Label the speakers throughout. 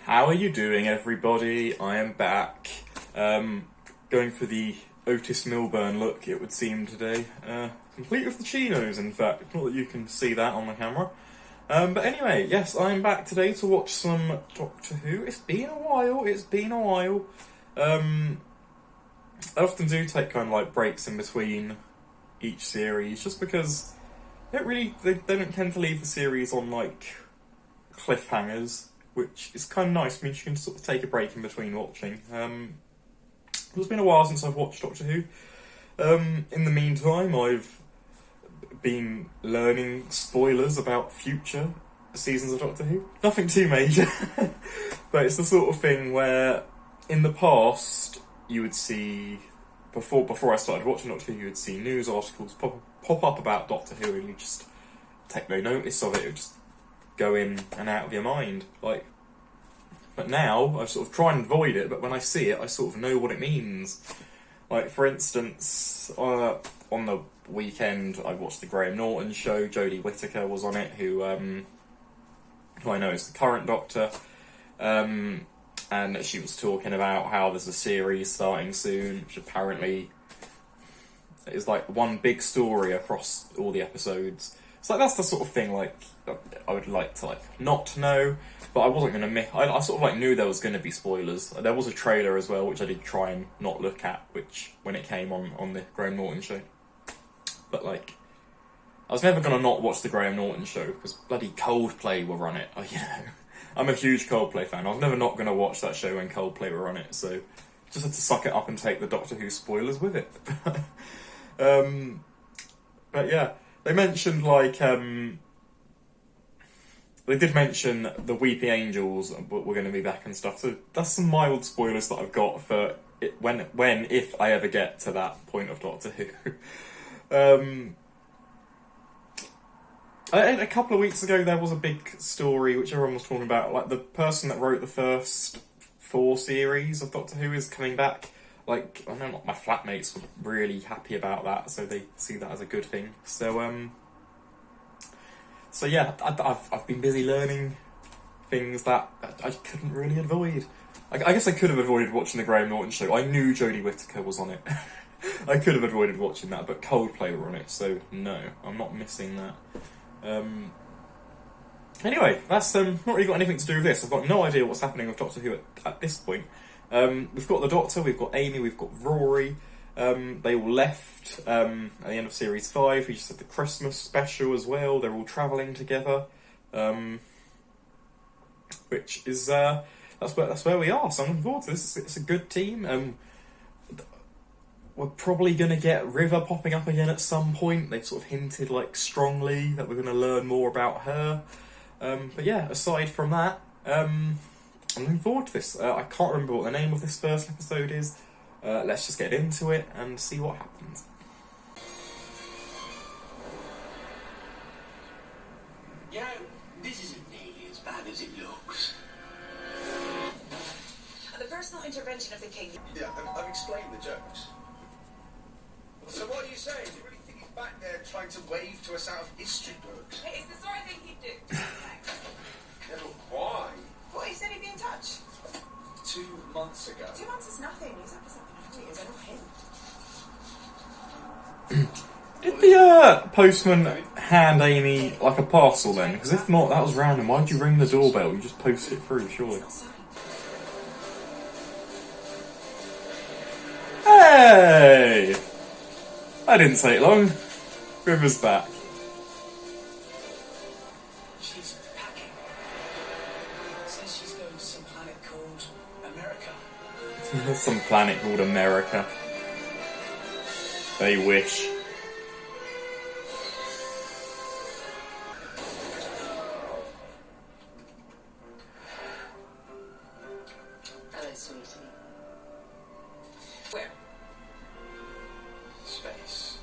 Speaker 1: How are you doing, everybody? I am back. Going for the Otis Milburn look, it would seem, today. Complete with the chinos, in fact. Not that you can see that on the camera. But anyway, yes, I'm back today to watch some Doctor Who. It's been a while. I often do take kind of like breaks in between each series, just because they don't tend to leave the series on like cliffhangers, which is kind of nice. Means you can sort of take a break in between watching. It's been a while since I've watched Doctor Who. In the meantime, I've been learning spoilers about future seasons of Doctor Who. Nothing too major, but it's the sort of thing where in the past you would see, before I started watching Doctor Who, you would see news articles pop up about Doctor Who, and you just take no notice of it. It would just go in and out of your mind. But now I sort of try and avoid it. But when I see it, I sort of know what it means. Like, for instance, on the weekend, I watched the Graham Norton show. Jodie Whittaker was on it, who I know is the current Doctor. And she was talking about how there's a series starting soon, which apparently is like one big story across all the episodes. So that's the sort of thing like I would like to not know, but I wasn't going to I sort of knew there was going to be spoilers. There was a trailer as well, which I did try and not look at, which when it came on the Graham Norton show. But I was never going to not watch the Graham Norton show because bloody Coldplay were on it. I'm a huge Coldplay fan. I was never not going to watch that show when Coldplay were on it, so just had to suck it up and take the Doctor Who spoilers with it. But yeah. They mentioned, they did mention the Weeping Angels were going to be back and stuff, so that's some mild spoilers that I've got for it if I ever get to that point of Doctor Who. A couple of weeks ago there was a big story which everyone was talking about, the person that wrote the first 4 series of Doctor Who is coming back. I know my flatmates were really happy about that, so they see that as a good thing. So yeah, I've been busy learning things that I couldn't really avoid. I guess I could have avoided watching the Graham Norton show. I knew Jodie Whittaker was on it. I could have avoided watching that, but Coldplay were on it, so no, I'm not missing that. Anyway, that's not really got anything to do with this. I've got no idea what's happening with Doctor Who at this point. We've got the Doctor, we've got Amy, we've got Rory. They all left at the end of Series 5. We just had the Christmas special as well. They're all travelling together, which is that's where we are. So I'm looking forward to this. It's a good team. We're probably going to get River popping up again at some point. They've sort of hinted strongly that we're going to learn more about her. But yeah, aside from that, I'm looking forward to this. I can't remember what the name of this first episode is. Let's just get into it and see what happens.
Speaker 2: You know, this isn't nearly as bad as it looks.
Speaker 3: The personal intervention of the king.
Speaker 4: Yeah, I've explained the jokes. So what are you saying? Do you really think he's back there trying to wave to us out of history books?
Speaker 3: It's the sort of thing he'd do.
Speaker 4: Yeah, but why?
Speaker 3: Well, he said he'd be in touch.
Speaker 4: 2 months ago.
Speaker 3: 2 months is nothing. He's up to something after years. I know him.
Speaker 1: Did the postman hand Amy a parcel then? Because if not, that was random. Why'd you ring the doorbell? You just post it through, surely. Hey! That didn't take long. River's back.
Speaker 2: She's packing. Says she's going to some planet called America.
Speaker 1: Some planet called America. They wish.
Speaker 3: Hello, sweetie. Where?
Speaker 2: Space.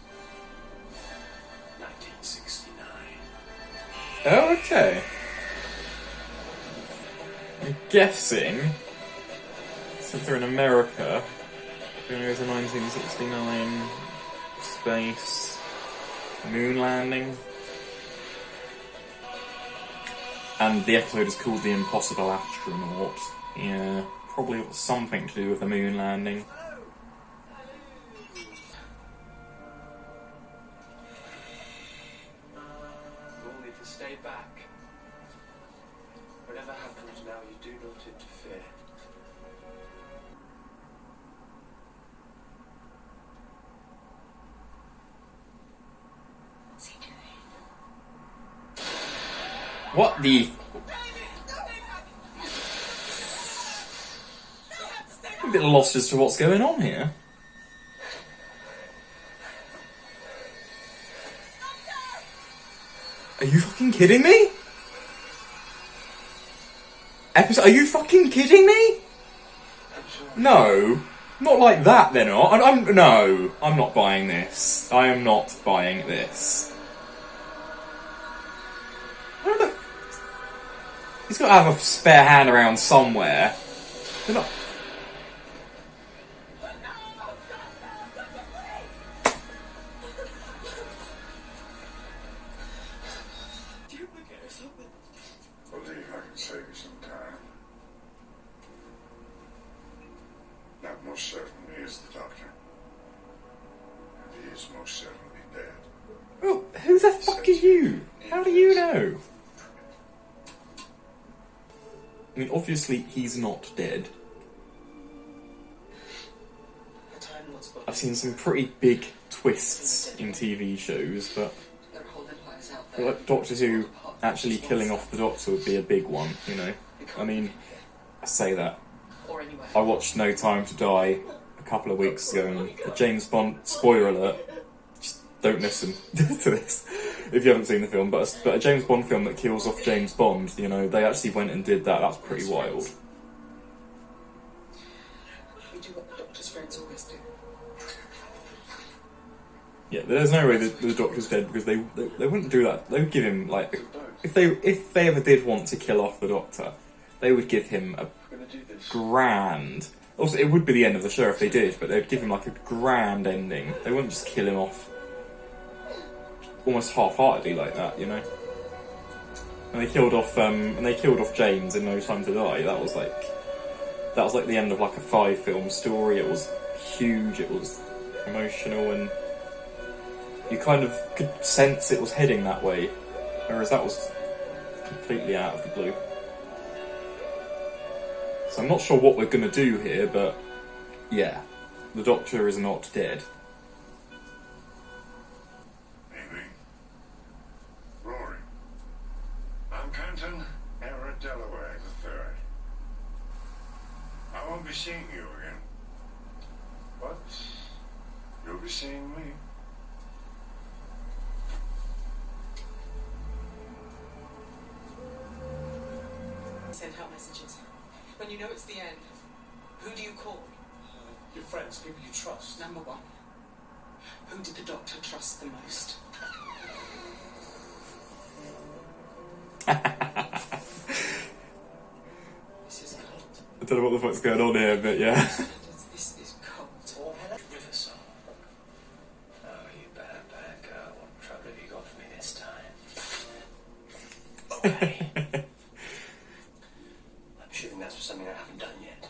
Speaker 2: 1969.
Speaker 1: Oh, okay. I'm guessing, since they're in America, we're going to go to 1969, space, moon landing. And the episode is called The Impossible Astronaut. Yeah, probably got something to do with the moon landing.
Speaker 2: We'll need to stay back. Whatever happens now, you do not interfere.
Speaker 3: What's he doing?
Speaker 1: What the... I'm a bit lost as to what's going on here. Are you fucking kidding me? Are you fucking kidding me? No. Not like that, they're not. No. I'm not buying this. I am not buying this. Where the... He's got to have a spare hand around somewhere. They're not...
Speaker 5: Believe I can save you some time. That most certainly is the doctor. And he is most certainly dead.
Speaker 1: Oh, who the fuck are you? How do you know? I mean, obviously he's not dead. I've seen some pretty big twists in TV shows, but I feel like Doctor Who actually killing off the Doctor would be a big one, you know? I mean, I say that. I watched No Time to Die a couple of weeks ago, and the James Bond, spoiler alert, just don't listen to this if you haven't seen the film, but a James Bond film that kills off James Bond, you know, they actually went and did that. That's pretty wild.
Speaker 3: We do what the Doctor's friends always do.
Speaker 1: Yeah, there's no way the Doctor's dead, because they wouldn't do that. They would give him, like, if they ever did want to kill off the Doctor, they would give him a grand... Also, it would be the end of the show if they did, but they'd give him, like, a grand ending. They wouldn't just kill him off almost half-heartedly like that, you know? And they killed off James in No Time to Die. That was like the end of, like, a 5-film story. It was huge, it was emotional, and you kind of could sense it was heading that way, whereas that was completely out of the blue. So I'm not sure what we're going to do here, but yeah, the Doctor is not dead.
Speaker 5: Maybe. Rory. I'm Canton, Everett, Delaware, the third. I won't be seeing you again. But you'll be seeing me.
Speaker 3: Send out messages. When you know it's the end, who do you call?
Speaker 2: Your friends, people you trust.
Speaker 3: Number one. Who did the Doctor trust the most? This is cold.
Speaker 1: I don't know what the fuck's going on here, but yeah.
Speaker 3: This is cold.
Speaker 2: Riverside. Oh, you bad girl. What trouble have you got for me this time? Okay. I'm shooting that's for something I haven't done yet.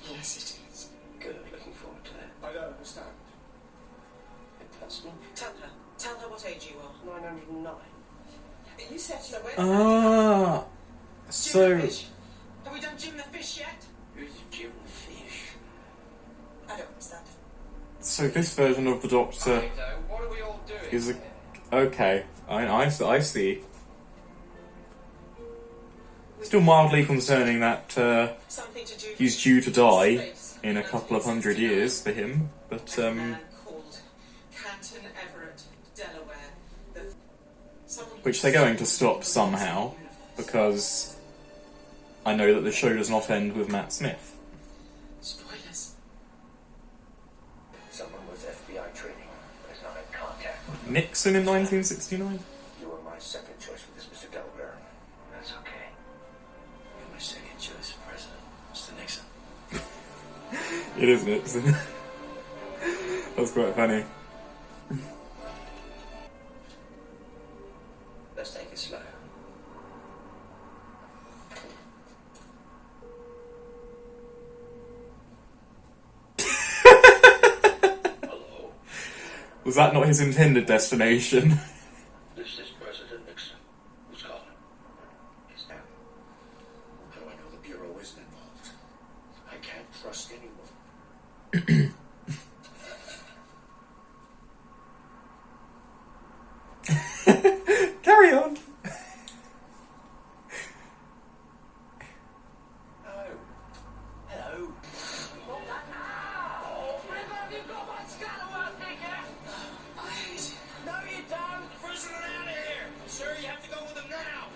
Speaker 3: Yes, it is.
Speaker 2: Good, looking forward to that.
Speaker 4: I don't understand.
Speaker 2: Personal.
Speaker 3: Tell her what age you are.
Speaker 2: 909.
Speaker 3: You said so.
Speaker 1: Ah,
Speaker 3: Jim
Speaker 1: so
Speaker 3: the Fish. Have we done Jim the Fish yet?
Speaker 2: Who's Jim the Fish?
Speaker 3: I don't understand.
Speaker 1: so this version of the Doctor
Speaker 2: What are we all doing?
Speaker 1: is a... Okay, I see. Still mildly concerning that
Speaker 3: Something to do
Speaker 1: he's due to die in a couple of 100 years for him, but
Speaker 3: a man called Canton Everett, Delaware.
Speaker 1: which they're going to stop somehow, because I know that the show does not end with Matt Smith.
Speaker 3: Spoilers.
Speaker 2: Someone with FBI training, but is not in contact.
Speaker 1: Nixon in 1969?
Speaker 2: You were my second choice for this, Mr. Delaware. That's okay. You're my second choice for president, Mr. Nixon.
Speaker 1: It is Nixon. That's quite funny.
Speaker 2: Let's take it slow.
Speaker 1: Was that not his intended destination?
Speaker 2: This is President Nixon. Who's calling? It's now. How do I know the Bureau isn't involved? I can't trust anyone.
Speaker 1: Carry on.
Speaker 2: Hello. Hello. No, you don't. Prisoner out of here. Sir, you have to go with him now.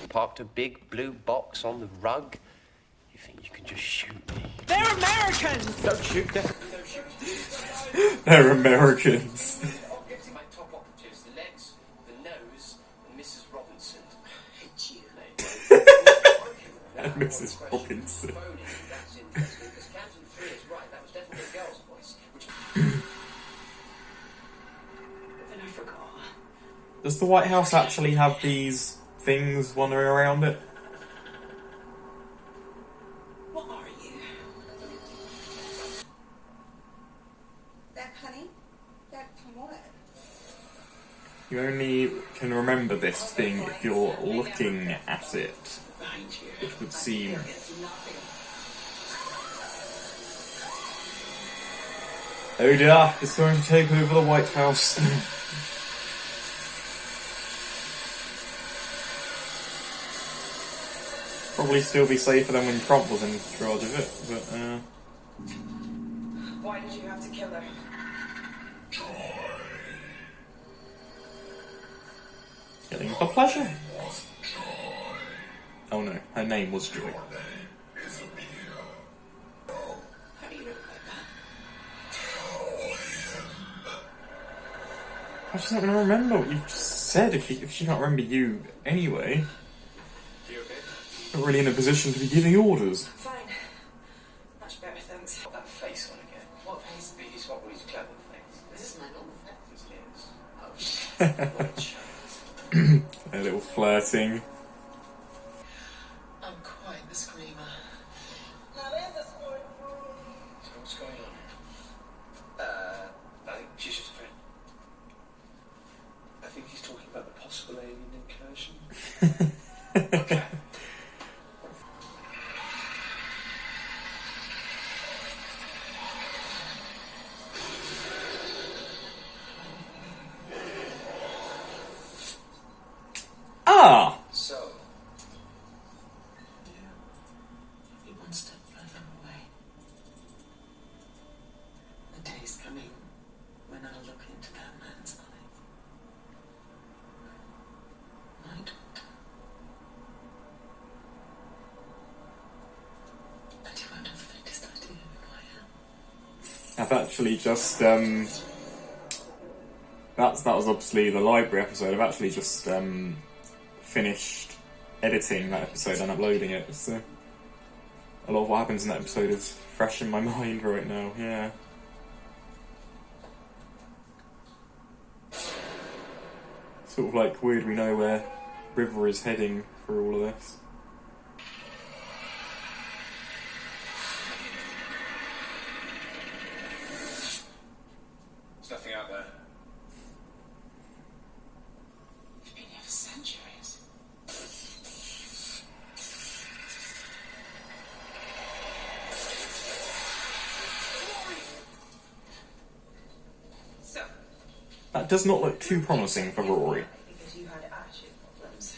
Speaker 6: Parked a big blue box on the rug. You think you can just shoot me?
Speaker 3: They're Americans!
Speaker 6: Don't shoot them.
Speaker 1: They're Americans.
Speaker 6: My top operatives, the legs, the nose, and Mrs. Robinson.
Speaker 3: Hate you.
Speaker 1: And Mrs. Robinson.
Speaker 6: That's interesting, because Captain 3 is right. That was definitely a girl's voice. Which...
Speaker 3: Then I forgot.
Speaker 1: Does the White House actually have these things wandering around it?
Speaker 3: What are you?
Speaker 7: That honey? That from what?
Speaker 1: You only can remember this thing if you're looking at it,
Speaker 3: Behind you.
Speaker 1: which would seem...
Speaker 3: It's nothing.
Speaker 1: Oh dear, it's going to take over the White House. Probably still be safer than when Trump was in charge of it, but
Speaker 3: Why did you have to kill her?
Speaker 1: getting for pleasure. Oh no, her name was Joy.
Speaker 3: How do you know about that?
Speaker 1: She's not going to remember what you've said if she can't remember you anyway.
Speaker 2: You okay?
Speaker 1: Not really in a position to be giving orders.
Speaker 3: Fine. Much better, thanks.
Speaker 2: Put that face on again. What face? He's got one of his clever face.
Speaker 3: This is my normal face.
Speaker 2: This is. Oh, what a child.
Speaker 1: A little flirting.
Speaker 3: I'm quite the screamer.
Speaker 2: So what's going on? I think she's just a friend. I think he's talking about the possible alien incursion. Okay.
Speaker 1: Ah!
Speaker 2: So,
Speaker 3: Be one step further away. The day's coming when I'll look into that man's eyes. My daughter. And you won't have the faintest idea who I am.
Speaker 1: I've actually just, that was obviously the library episode. I've actually just, finished editing that episode and uploading it, so a lot of what happens in that episode is fresh in my mind right now, yeah. Sort of like weird we know where River is heading for all of this.
Speaker 2: there's nothing out there.
Speaker 3: You've been here for centuries. So,
Speaker 1: That does not look too promising for Rory.
Speaker 3: because you had attitude problems.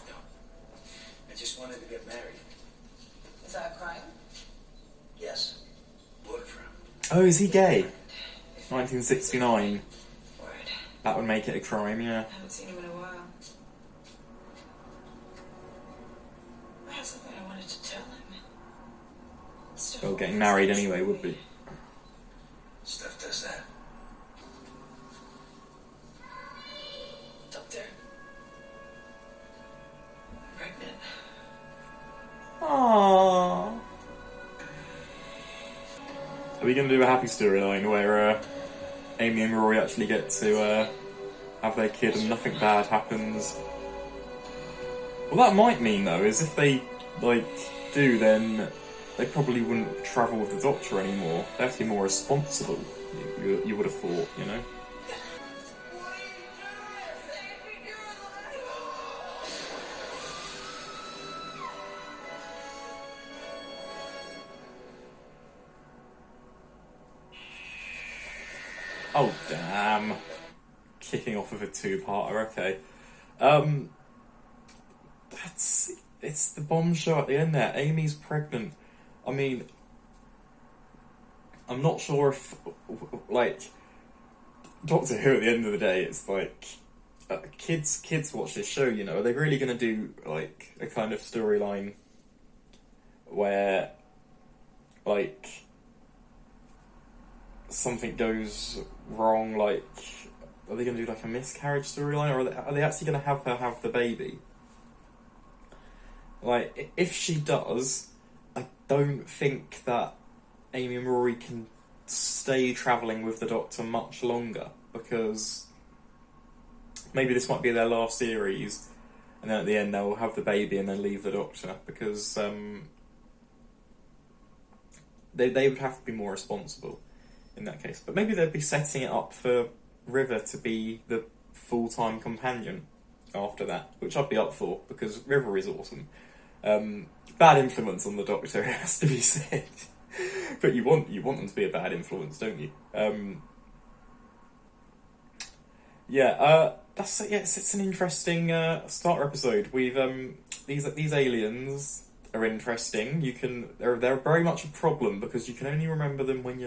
Speaker 2: No. I just wanted to get married.
Speaker 3: Is that a crime?
Speaker 2: Yes. Work for him.
Speaker 1: Oh, is he gay? 1969.
Speaker 3: Word.
Speaker 1: That would make it a crime, yeah.
Speaker 3: I haven't seen him in a while. I have something I wanted to tell him. Stuff
Speaker 1: Well, getting married anyway would be.
Speaker 2: Stuff does that.
Speaker 3: Doctor. I'm pregnant.
Speaker 1: Aww. Are we going to do a happy storyline where Amy and Rory actually get to have their kid and nothing bad happens? Well, that might mean though is if they like do, then they probably wouldn't travel with the Doctor anymore. They'd have to be more responsible, you would have thought, you know? Oh, damn. Kicking off with a two-parter, okay. It's the bombshell at the end there. Amy's pregnant. I mean, I'm not sure if, like, Doctor Who at the end of the day, it's like, kids watch this show, you know, are they really going to do, like, a kind of storyline where, like, something goes wrong, like, are they going to do, like, a miscarriage storyline, or are they actually going to have her have the baby? Like, if she does, I don't think that Amy and Rory can stay travelling with the Doctor much longer, because maybe this might be their last series, and then at the end they'll have the baby and then leave the Doctor, because they would have to be more responsible in that case. But maybe they'd be setting it up for River to be the full-time companion after that, which I'd be up for, because River is awesome. Bad influence on the Doctor, it has to be said. But you want them to be a bad influence, don't you? It's an interesting starter episode. We've these aliens are interesting. They're very much a problem because you can only remember them when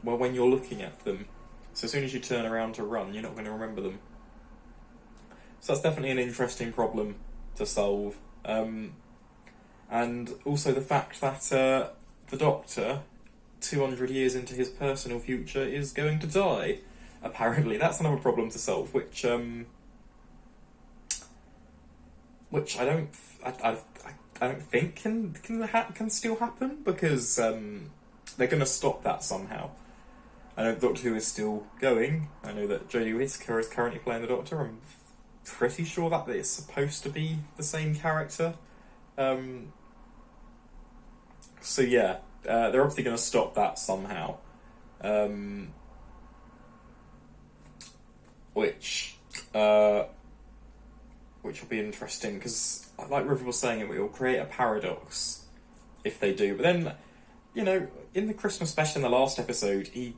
Speaker 1: when you're looking at them. So as soon as you turn around to run, you're not going to remember them. So that's definitely an interesting problem to solve. And also the fact that the Doctor, 200 years into his personal future, is going to die. Apparently, that's another problem to solve, which I don't think can still happen, because they're going to stop that somehow. I know Doctor Who is still going. I know that Jodie Whittaker is currently playing the Doctor. I'm pretty sure that it's supposed to be the same character. So yeah, they're obviously going to stop that somehow. Which will be interesting, because like River was saying, it will create a paradox if they do. But then, you know, in the Christmas special in the last episode, he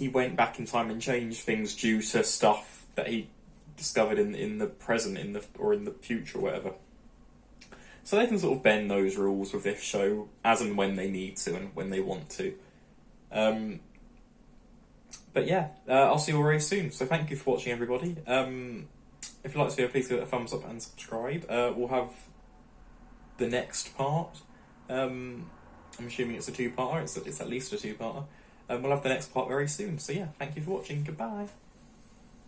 Speaker 1: went back in time and changed things due to stuff that he discovered in the present, in the future, or whatever. So they can sort of bend those rules with this show as and when they need to and when they want to. But yeah, I'll see you all very soon. So thank you for watching, everybody. If you like this video, please give it a thumbs up and subscribe. We'll have the next part. I'm assuming it's a two-parter. It's at least a two-parter. We'll have the next part very soon. So yeah, thank you for watching. Goodbye.